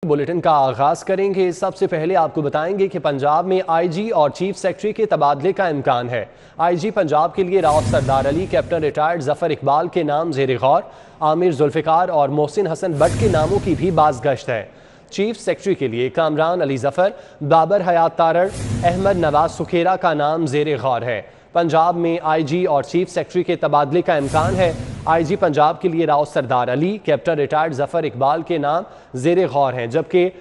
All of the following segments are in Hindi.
बुलेटिन का आगाज करेंगे। सबसे पहले आपको बताएंगे कि पंजाब में आईजी और चीफ सेक्रेटरी के तबादले का इम्कान है। आईजी पंजाब के लिए राव सरदार अली, कैप्टन रिटायर्ड जफर इकबाल के नाम ज़ेर गौर, आमिर जुल्फ़िकार और मोहसिन हसन भट्ट के नामों की भी बाज़गश्त है। चीफ सेक्रेटरी के लिए कामरान अली जफर, बाबर हयात तारड़, अहमद नवाज सुखेरा का नाम ज़ेर गौर है। पंजाब में आईजी और चीफ सेक्रेटरी के तबादले का इम्कान है। आईजी पंजाब के लिए राव सरदार अली, कैप्टन रिटायर्ड जफर इकबाल के नाम ज़ेर गौर हैं, जबकि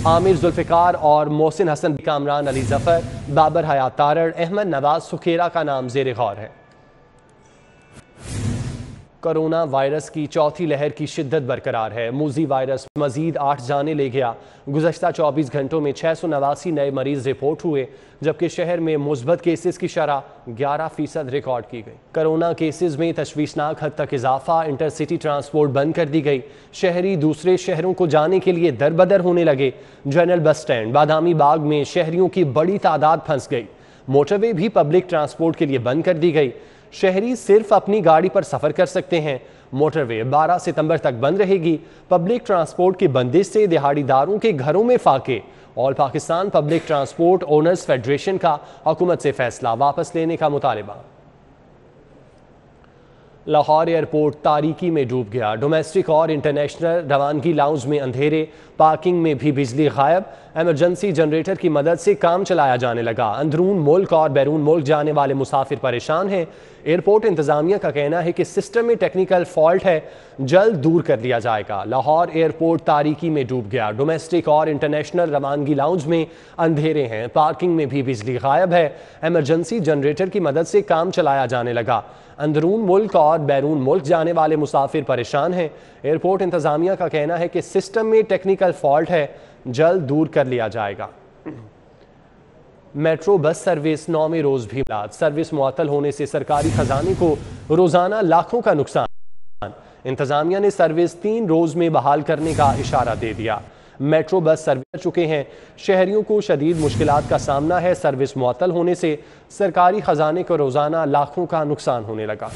आमिर जुल्फ़िकार और मोहसिन हसन, कामरान अली जफर, बाबर हयात तारड़, अहमद नवाज सुखेरा का नाम ज़ेर गौर है। कोरोना वायरस की चौथी लहर की शिद्दत बरकरार है। मूजी वायरस मजीद 8 जाने ले गया। गुज़श्ता 24 घंटों में 689 नए मरीज रिपोर्ट हुए, जबकि शहर में मुस्बत केसेस की शरह 11% रिकॉर्ड की गई। कोरोना केसेस में तशवीशनाक हद तक इजाफा। इंटरसिटी ट्रांसपोर्ट बंद कर दी गई। शहरी दूसरे शहरों को जाने के लिए दर बदर होने लगे। General bus stand Badami Bagh में शहरियों की बड़ी तादाद फंस गई। मोटरवे भी पब्लिक ट्रांसपोर्ट के लिए बंद कर दी गई। शहरी सिर्फ अपनी गाड़ी पर सफर कर सकते हैं। मोटरवे 12 सितंबर तक बंद रहेगी। पब्लिक ट्रांसपोर्ट की बंदिश से दिहाड़ीदारों के घरों में फाके। All Pakistan public transport owners federation का हुकूमत से फैसला वापस लेने का मुतालबा। लाहौर एयरपोर्ट तारीकी में डूब गया। डोमेस्टिक और इंटरनेशनल रवानगी लाउंज में अंधेरे, पार्किंग में भी बिजली गायब। एमरजेंसी जनरेटर की मदद से काम चलाया जाने लगा। अंदरून मुल्क और बैरून मुल्क जाने वाले मुसाफिर परेशान हैं। एयरपोर्ट इंतजामिया का कहना है कि सिस्टम में टेक्निकल फॉल्ट है, जल्द दूर कर लिया जाएगा। लाहौर एयरपोर्ट तारीकी में डूब गया। डोमेस्टिक और इंटरनेशनल रवानगी लाउंज में अंधेरे हैं, पार्किंग में भी बिजली गायब है। एमरजेंसी जनरेटर की मदद से काम चलाया जाने लगा। अंदरून मुल्क और बैरून मुल्क जाने वाले मुसाफिर परेशान हैं। एयरपोर्ट इंतजामिया का कहना है कि सिस्टम में टेक्निकल फॉल्ट है, जल्द दूर कर लिया जाएगा। मेट्रो बस सर्विस 9वें रोज भी सर्विस मुअत्तल होने से सरकारी खजाने को रोजाना लाखों का नुकसान। इंतजामिया ने सर्विस 3 रोज में बहाल करने का इशारा दे दिया। मेट्रो बस सर्विस कर चुके हैं। शहरियों को शदीद मुश्किलात का सामना है। सर्विस मुअत्तल होने से सरकारी खजाने को रोजाना लाखों का नुकसान होने लगा।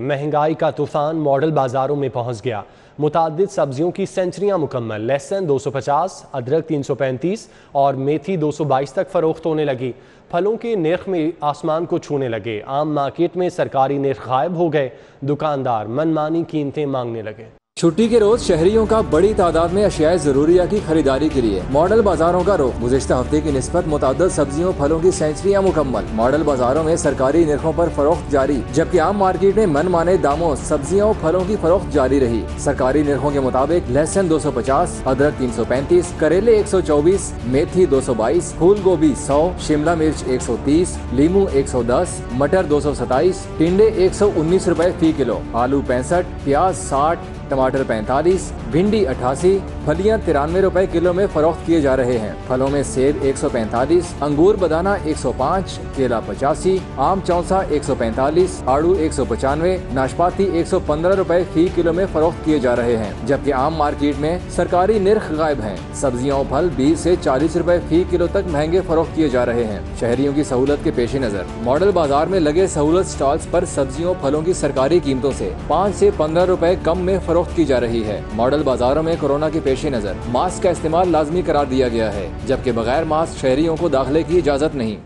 महंगाई का तूफान मॉडल बाजारों में पहुंच गया। मुतादिद सब्जियों की सेंचुरियां मुकम्मल। लहसुन 250, अदरक 335 और मेथी 222 तक फरोख्त होने लगी। फलों के निर्ख में आसमान को छूने लगे। आम मार्केट में सरकारी निर्ख गायब हो गए। दुकानदार मनमानी कीमतें मांगने लगे। छुट्टी के रोज शहरियों का बड़ी तादाद में अशियाए जरूरिया की खरीदारी के लिए मॉडल बाजारों का रुख। गुज़िश्ता हफ्ते की निस्बत मुतादिद सब्जियों फलों की सेंचुरियां मुकम्मल। मॉडल बाजारों में सरकारी निर्खों पर फरोख्त जारी, जबकि आम मार्केट में मनमाने दामों सब्जियों फलों की फरोख्त जारी रही। सरकारी निर्खों के मुताबिक लहसुन 250, अदरक 335, करेले 124, मेथी 222, फूल गोभी 100, शिमला मिर्च 130, लीमू 110, मटर 227, टिंडे 119 रुपए फी किलो, आलू 65, प्याज 60, टमाटर 45, भिंडी 88, फलियां 93 रुपए किलो में फरोख्त किए जा रहे हैं। फलों में सेब 145, अंगूर बदाना 105, केला 85, आम चौसा 145, आड़ू 195, नाशपाती 115 रुपए फी किलो में फरोख्त किए जा रहे हैं, जबकि आम मार्केट में सरकारी निर्ख गायब हैं। सब्जियां और फल 20 से 40 रुपए फी किलो तक महंगे फरोख्त किए जा रहे हैं। शहरियों की सहूलत के पेश नजर मॉडल बाजार में लगे सहूलत स्टॉल्स पर सब्जियों फलों की सरकारी कीमतों से 5 से 15 रुपए कम में फरोख्त की जा रही है। मॉडल बाजारों में कोरोना के पेश नजर मास्क का इस्तेमाल लाजमी करार दिया गया है, जबकि बगैर मास्क शहरियों को दाखिले की इजाजत नहीं।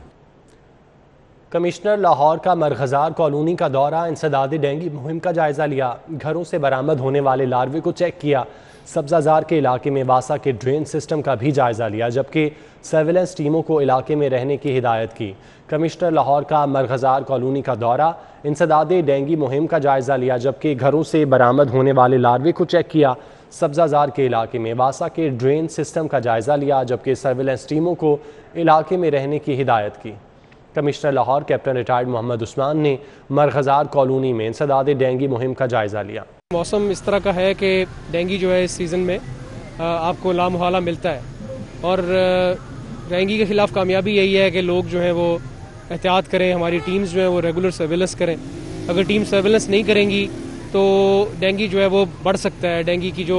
कमिश्नर लाहौर का मरगजार कॉलोनी का दौरा, इंसदाद डेंगू मुहिम का जायजा लिया। घरों से बरामद होने वाले लार्वे को चेक किया। सब्जाजार के इलाके में वासा के ड्रेन सिस्टम का भी जायजा लिया, जबकि सर्विलेंस टीमों को इलाके में रहने की हिदायत की। कमिश्नर लाहौर का मरगजार कॉलोनी का दौरा, इंसदाद डेंगू मुहिम का जायजा लिया, जबकि घरों से बरामद होने वाले लार्वे को चेक किया। सब्जाजार के इलाके में वासा के ड्रेन सिस्टम का जायजा लिया, जबकि सर्विलेंस टीमों को इलाके में रहने की हिदायत की। Commissioner Lahore captain retired Mohammad Usman ने मरगजार कॉलोनी में इंसदाद डेंगू मुहिम का जायजा लिया। मौसम इस तरह का है कि डेंगू जो है इस सीज़न में आपको लामुहाला मिलता है, और डेंगू के ख़िलाफ़ कामयाबी यही है कि लोग जो है वो एहतियात करें। हमारी टीम्स जो है वो रेगुलर सर्विलेंस करें। अगर टीम सर्विलेंस नहीं करेंगी तो डेंगू जो है वो बढ़ सकता है। डेंगू की जो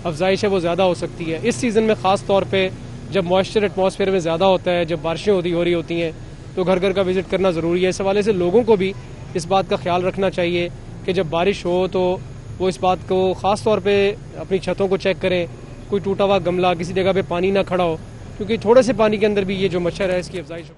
अफजाइश है वो ज़्यादा हो सकती है। इस सीज़न में ख़ास तौर पे जब मॉइस्चर एटमॉस्फेयर में ज़्यादा होता है, जब बारिशें हो रही होती हैं, तो घर घर का विज़िट करना ज़रूरी है। इस हवाले से लोगों को भी इस बात का ख्याल रखना चाहिए कि जब बारिश हो तो वो इस बात को ख़ास तौर पे अपनी छतों को चेक करें कोई टूटा हुआ गमला, किसी जगह पे पानी ना खड़ा हो, क्योंकि थोड़े से पानी के अंदर भी ये जो मच्छर है इसकी अफजाइश।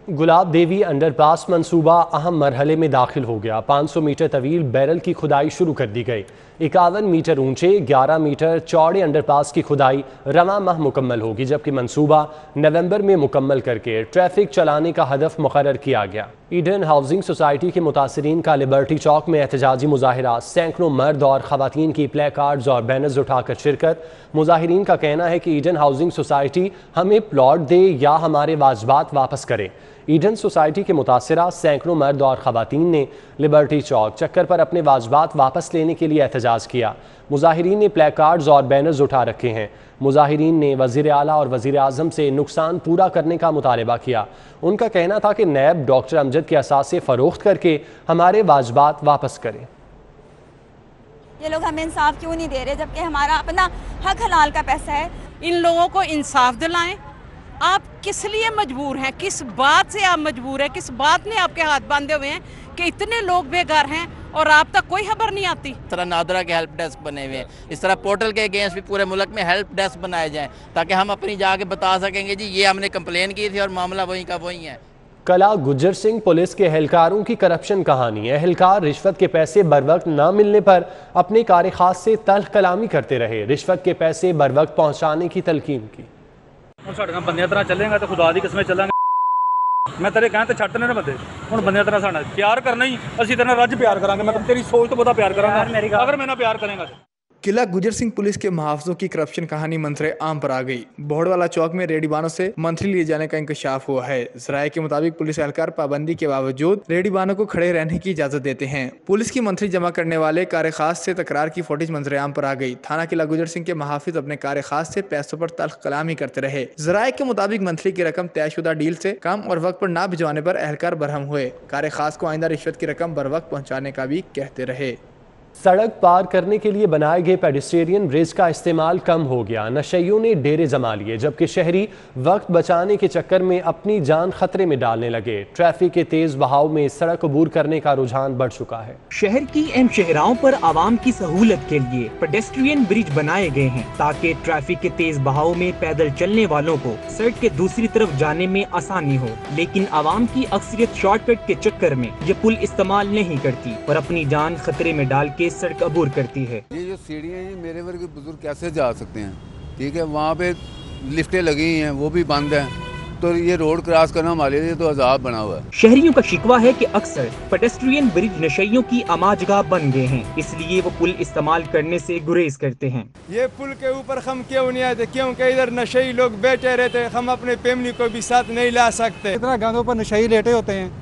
गुलाब देवी अंडरपास मंसूबा अहम मरहले में दाखिल हो गया। 500 मीटर तवील बैरल की खुदाई शुरू कर दी गई। 51 मीटर ऊंचे 11 मीटर चौड़े अंडरपास की खुदाई रवां माह मुकम्मल होगी, जबकि मंसूबा नवंबर में मुकम्मल करके ट्रैफिक चलाने का हदफ मुकर्रर किया गया। ईडन हाउसिंग सोसाइटी के मुतासरीन का लिबर्टी चौक में एहतजाजी मुजाहिरा, सैकड़ों मर्द और खवातीन की प्ले कार्ड्स और बैनर्स उठाकर शिरकत। मुजाहिरीन का कहना है कि ईडन हाउसिंग सोसाइटी हमें प्लॉट दे या हमारे वाजबात वापस करे। ईडन सोसाइटी के मुतासरा सैकड़ों मर्द और खवातीन ने लिबर्टी चौक चक्कर पर अपने वाजबात वापस लेने के लिए एहतजाज किया। मुजाहिरीन ने प्ले कार्ड्स और बैनर्स उठा रखे हैं। मुजाहिरीन ने वज़ीर आला और वज़ीर आज़म से नुकसान पूरा करने का मुतालबा किया। उनका कहना था कि नैब डॉक्टर अमजद के असासे फ़रोख्त करके हमारे वाजबात वापस करें। ये लोग हमें इंसाफ क्यों नहीं दे रहे, जबकि हमारा अपना हक हलाल का पैसा है। इन लोगों को इंसाफ दिलाएं। आप किस लिए मजबूर हैं, किस बात से आप मजबूर हैं, किस बात ने आपके हाथ बांधे हुए हैं कि इतने लोग बेघर हैं और आप तक कोई खबर नहीं आती। इस तरह नादरा के हेल्प डेस्क बने हुए हैं, इस तरह पोर्टल के अगेंस्ट भी पूरे मुल्क में हेल्प डेस्क बनाए जाएं ताकि हम अपनी जाके बता सकेंगे जी ये हमने कंप्लेन की थी और मामला वही का वही है। कला गुज्जर सिंह पुलिस के एहलकारों की करप्शन कहानी। एहलकार रिश्वत के पैसे बर वक्त न मिलने पर अपने कार खास से तल्ख कलामी करते रहे। रिश्वत के पैसे बर वक्त पहुँचाने की तलकीन की। बंदे तरह चलेंगे तो खुदा दी किस्में चलेंगे। मैं तेरे कहते छट ने बंदे हूँ बंदे तरह साढ़ा प्यार करना ही असी तेरे रज प्यार करांगे। मैं तेरी सोच तो बहुत प्यार करांगा अगर मैं ना प्यार करेंगा। किला गुजर सिंह पुलिस के मुहावजों की करप्शन कहानी मंथरे आम पर आ गई। बोहड़वाला चौक में रेडीबानों से मंथली लिए जाने का इंकशाफ हुआ है। जराये के मुताबिक पुलिस एहलकार पाबंदी के बावजूद रेडीबानों को खड़े रहने की इजाजत देते हैं। पुलिस की मंथली जमा करने वाले कार खास से तकरार की फुटेज मंथरे आम पर आ गई। थाना किला गुजर सिंह के मुहाफिज अपने कार खास से पैसों पर तल्ख कलामी करते रहे। जराये के मुताबिक मंथली की रकम तयशुदा डील से कम और वक्त पर ना भिजवाने पर एहलकार बरहम हुए। कार खास को आइंदा रिश्वत की रकम बर वक्त पहुँचाने का भी कहते रहे। सड़क पार करने के लिए बनाए गए पेडिस्ट्रियन ब्रिज का इस्तेमाल कम हो गया। नशइयों ने डेरे जमा लिए, जबकि शहरी वक्त बचाने के चक्कर में अपनी जान खतरे में डालने लगे। ट्रैफिक के तेज बहाव में सड़क अबूर करने का रुझान बढ़ चुका है। शहर की अहम शहराओं पर आवाम की सहूलत के लिए पेडेस्ट्रियन ब्रिज बनाए गए हैं ताकि ट्रैफिक के तेज बहाव में पैदल चलने वालों को सड़क के दूसरी तरफ जाने में आसानी हो। लेकिन आवाम की अक्सरियत शॉर्टकट के चक्कर में ये पुल इस्तेमाल नहीं करती और अपनी जान खतरे में डाल के सड़क अबूर करती है। ये जो सीढ़ियाँ हैं मेरे वर्ग बुजुर्ग कैसे जा सकते हैं, ठीक है। वहाँ पे लिफ्टें लगी हैं वो भी बंद हैं, तो ये रोड क्रॉस करना हमारे लिए तो अजाब बना हुआ है। शहरियों का शिकवा है कि अक्सर पेडेस्ट्रियन ब्रिज नशइयों की आमाजगाह बन गए हैं, इसलिए वो पुल इस्तेमाल करने से गुरेज करते हैं। ये पुल के ऊपर हम क्यों नहीं आते, क्योंकि इधर नशई लोग बैठे रहते, हम अपने फैमिली को भी साथ नहीं ला सकते। इतना गांधों पर नशई लेटे होते हैं,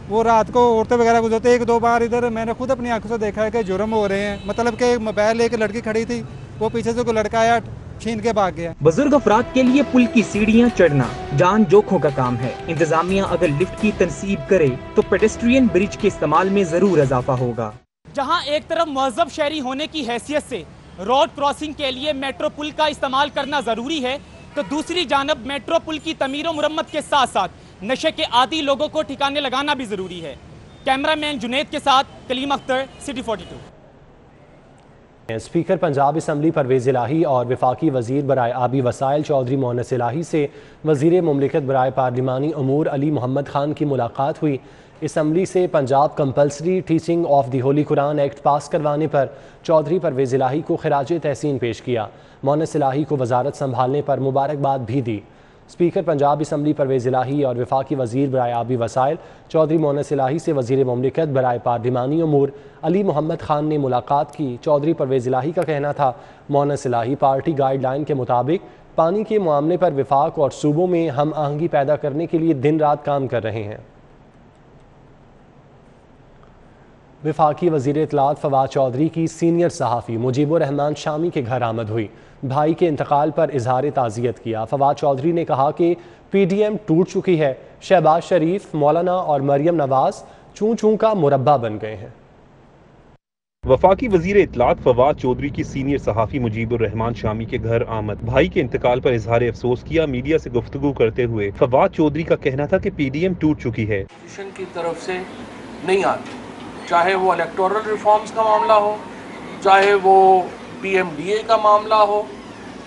वो रात को औरतें वगैरह गुजरते। एक दो बार इधर मैंने खुद अपनी आंखों से देखा है कि जुर्म हो रहे हैं। मतलब कि मोबाइल एक लड़की खड़ी थी, वो पीछे से कोई लड़का आया छीन के भाग गया। बुजुर्ग अफराद के लिए पुल की सीढ़ियां चढ़ना जान जोखों का काम है। इंतजामिया अगर लिफ्ट की तनसीब करे तो पेडेस्ट्रियन ब्रिज के इस्तेमाल में जरूर इजाफा होगा। जहां एक तरफ महज़ब शहरी होने की हैसियत से रोड क्रॉसिंग के लिए मेट्रो पुल का इस्तेमाल करना जरूरी है, तो दूसरी जानब मेट्रो पुल की तमीर और मुरम्मत के साथ साथ नशे के आदी लोगों को ठिकाने लगाना भी जरूरी है। कैमरामैन जुनेद के साथ Kaleem Akhtar, city 42। Speaker Punjab assembly Parvez Elahi और वफाकी वज़ीर बराए आबी वसाइल चौधरी मोहनस इलाही से वज़ीर मुमलिकत बराए पार्लिमानी अमूर अली मोहम्मद खान की मुलाकात हुई। असम्बली से Punjab compulsory teaching of the Holi Quran act पास करवाने पर चौधरी परवेज़ इलाही को खिराज तहसीन पेश किया। मोहनस इलाही को वजारत संभालने पर मुबारकबाद भी दी। स्पीकर पंजाब असम्बली परवेज़ इलाही और वफाकी वज़ीर बराए आबी वसाइल चौधरी मोहनस इलाही से वज़ीर मुमलिकत बराए पार्लिमानी अमूर अली मोहम्मद खान ने मुलाकात की। चौधरी परवेज़ इलाही का कहना था मोहनस इलाही पार्टी गाइडलाइन के मुताबिक पानी के मामले पर वफाक और सूबों में हम आहंगी पैदा करने के लिए दिन रात काम कर रहे हैं। वफाकी वज़ीर इत्तलात फवाद चौधरी की सीनियर सहाफ़ी मुजीबुर रहमान शामी के घर आमद हुई। भाई के इंतकाल पर इजहार ताज़ियत किया। फवाद चौधरी ने कहा कि PDM टूट चुकी है। शहबाज शरीफ, मौलाना और मरियम नवाज चूं चूं का मुरब्बा बन गए हैं। वफाकी वजीर इत्तलात फवाद चौधरी की सीनियर सहाफ़ी मुजीबुर रहमान शामी के घर आमद। भाई के इंतकाल पर इजहार अफसोस किया। मीडिया से गुफ्तगू करते हुए फवाद चौधरी का कहना था कि PDM टूट चुकी है। की तरफ से नहीं आती, चाहे वो इलेक्टोरल रिफॉर्म्स का मामला हो, चाहे वो PMDA का मामला हो,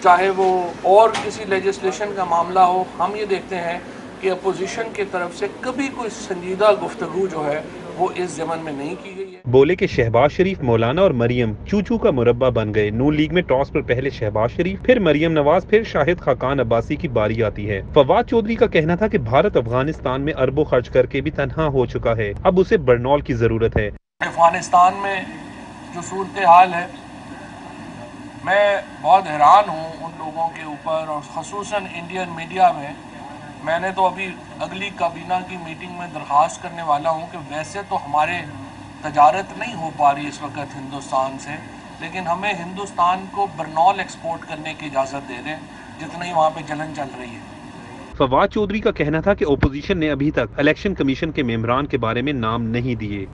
चाहे वो और किसी लेजिस्लेशन का मामला हो, हम ये देखते हैं कि अपोजिशन की तरफ से कभी कोई संजीदा गुफ्तगू जो है वो इस ज़मन में नहीं की गई है। बोले कि शहबाज शरीफ, मौलाना और मरियम चूचू का मुरब्बा बन गए। नून लीग में टॉस पर पहले शहबाज शरीफ, फिर मरियम नवाज, फिर शाहिद खाकान अब्बासी की बारी आती है। फवाद चौधरी का कहना था कि भारत अफगानिस्तान में अरबों खर्च करके भी तन्हा हो चुका है, अब उसे बर्नौल की जरूरत है। अफगानिस्तान में जो सूरत हाल है, मैं बहुत हैरान हूँ उन लोगों के ऊपर, और ख़ुसूसन इंडियन मीडिया में। मैंने तो अभी अगली काबीना की मीटिंग में दरख्वास्त करने वाला हूँ कि वैसे तो हमारे तजारत नहीं हो पा रही इस वक्त हिंदुस्तान से, लेकिन हमें हिंदुस्तान को बर्नौल एक्सपोर्ट करने की इजाज़त दे दें, जितनी वहाँ पे जलन चल रही है। फवाद चौधरी का कहना था कि ओपोजिशन ने अभी तक इलेक्शन कमीशन के मेंबरान के बारे में नाम नहीं दिए।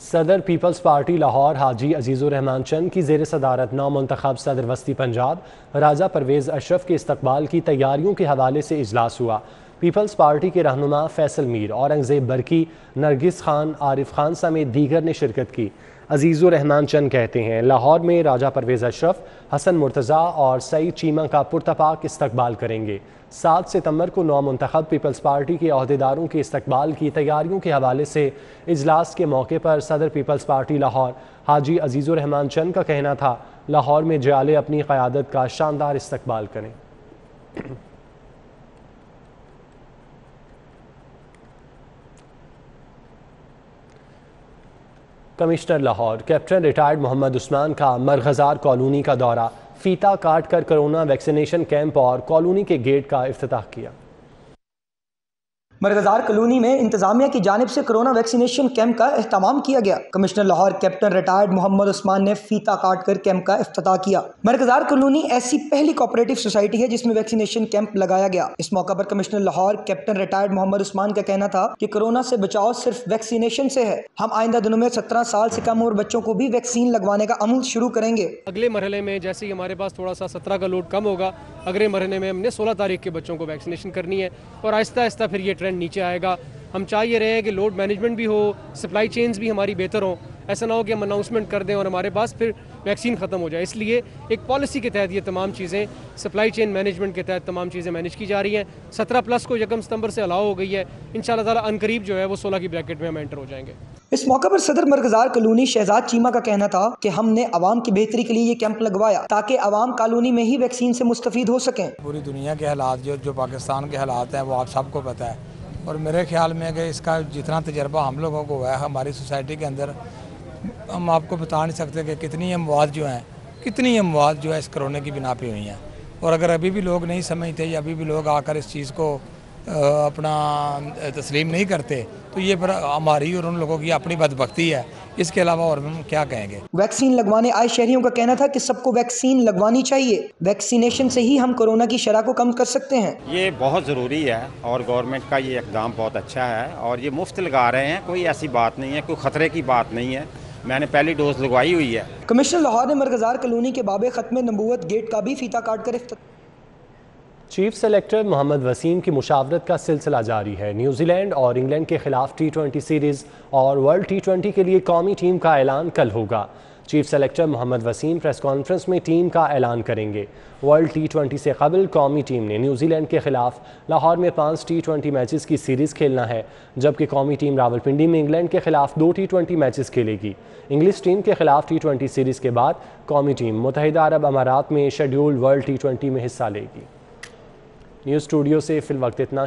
सदर पीपल्स पार्टी लाहौर हाजी अजीज़ुर रहमान चंद की ज़ेर सदारत नामुंतखब सदर वस्ती पंजाब राजा परवेज़ अशरफ के इस्तकबाल की तैयारियों के हवाले से इजलास हुआ। पीपल्स पार्टी के रहनुमा फैसल मीर, औरंगज़ेब बरकी, नरगिस खान, आरिफ खान समेत दीगर ने शिरकत की। अजीज़ुर रहमान चंद कहते हैं, लाहौर में राजा परवेज़ अशरफ, हसन मुर्तज़ा और सईद चीमा का पुरतपाक इस्तकबाल करेंगे। 7 सितंबर को नौमुंतखब पीपल्स पार्टी के अहदेदारों के इस्तकबाल की तैयारियों के हवाले से इजलास के मौके पर सदर पीपल्स पार्टी लाहौर हाजी अजीज़ुर रहमान चंद का कहना था, लाहौर में जाले अपनी क़यादत का शानदार इस्तकबाल करें। Commissioner Lahore captain retired Mohammad Usman का मरगज़ार कॉलोनी का दौरा, फीता काट कर कोरोना वैक्सीनेशन कैंप और कॉलोनी के गेट का इफ्तिताह किया। मरगज़ार कॉलोनी में इंतजामिया की जानिब से कोरोना वैक्सीनेशन कैंप का एहतमाम किया गया। Commissioner Lahore captain retired Mohammad Usman ने फीता काट कर कैंप का इफ्तिताह किया। मरगज़ार कॉलोनी ऐसी पहली कोऑपरेटिव सोसाइटी है जिसमें वैक्सीनेशन कैंप लगाया गया। इस मौका पर commissioner Lahore captain retired Mohammad Usman का कहना था कि कोरोना से बचाव सिर्फ वैक्सीनेशन से है। हम आइंदा दिनों में 17 साल से कम उम्र बच्चों को भी वैक्सीन लगवाने का अमल शुरू करेंगे। अगले मरहले में जैसे ही हमारे पास थोड़ा सा 17 का लोड कम होगा, अगले मरहले में हमने 16 तारीख के बच्चों को वैक्सीनेशन करनी है और आहिस्ता आहिस्ता फिर ये ट्रेंड नीचे आएगा। हम चाह ये रहे हैं कि लोड मैनेजमेंट भी हो, सप्लाई चेन्स भी हमारी बेहतर हो। ऐसा ना हो कि हम अनाउंसमेंट कर दें और हमारे पास फिर वैक्सीन ख़त्म हो जाए। इसलिए एक पॉलिसी के तहत ये तमाम चीज़ें, सप्लाई चेन मैनेजमेंट के तहत तमाम चीज़ें मैनेज की जा रही हैं। 17+ को 1 सितंबर से अलाउ हो गई है। इंशाअल्लाह ताला अनकरीब जो है वो 16 की ब्रैकेट में हम एंटर हो जाएंगे। इस मौके पर सदर मरगज़ार कॉलोनी शहजाद चीमा का कहना था कि हमने आवाम की बेहतरी के लिए ये कैंप लगवाया ताकि आवाम कॉलोनी में ही वैक्सीन से मुस्तफीद हो सकें। पूरी दुनिया के हालात जो पाकिस्तान के हालात हैं वो आप सबको पता है, और मेरे ख्याल में कि इसका जितना तजर्बा हम लोगों को हुआ है हमारी सोसाइटी के अंदर, हम आपको बता नहीं सकते कि कितनी अमवात जो है इस कोरोना की बिना पे हुई हैं। और अगर अभी भी लोग नहीं समझते या अभी भी लोग आकर इस चीज़ को अपना तस्लीम नहीं करते तो ये पर हमारी और उन लोगों की अपनी बदबख्ती है। इसके अलावा और हम क्या कहेंगे। वैक्सीन लगवाने आए शहरियों का कहना था कि सबको वैक्सीन लगवानी चाहिए। वैक्सीनेशन से ही हम कोरोना की शरह को कम कर सकते हैं। ये बहुत ज़रूरी है और गवर्नमेंट का ये इक़दाम बहुत अच्छा है और ये मुफ्त लगा रहे हैं, कोई ऐसी बात नहीं है, कोई ख़तरे की बात नहीं है। मैंने पहली डोज लगवाई हुई है। कमिश्नर लाहौर ने मरगज़ार कॉलोनी के बाबे ख़त्म नबूवत गेट का भी फीता काट कर चीफ सेलेक्टर मोहम्मद वसीम की मुशावरत का सिलसिला जारी है। न्यूजीलैंड और इंग्लैंड के खिलाफ T20 सीरीज़ और वर्ल्ड T20 के लिए कौमी टीम का ऐलान कल होगा। Chief selector Mohammad Wasim press conference में टीम का ऐलान करेंगे। वर्ल्ड T20 से कबल कौमी टीम ने न्यूजीलैंड के खिलाफ लाहौर में 5 T20 मैचेस की सीरीज़ खेलना है, जबकि कौमी टीम रावलपिंडी में इंग्लैंड के खिलाफ 2 T20 मैचेस खेलेगी। इंग्लिश टीम के खिलाफ T20 सीरीज़ के बाद कौमी टीम मुत्तहिदा अरब अमारात में शेड्यूल्ड वर्ल्ड T20 में हिस्सा लेगी। न्यूज़ स्टूडियो से फिल वक्त इतना ही।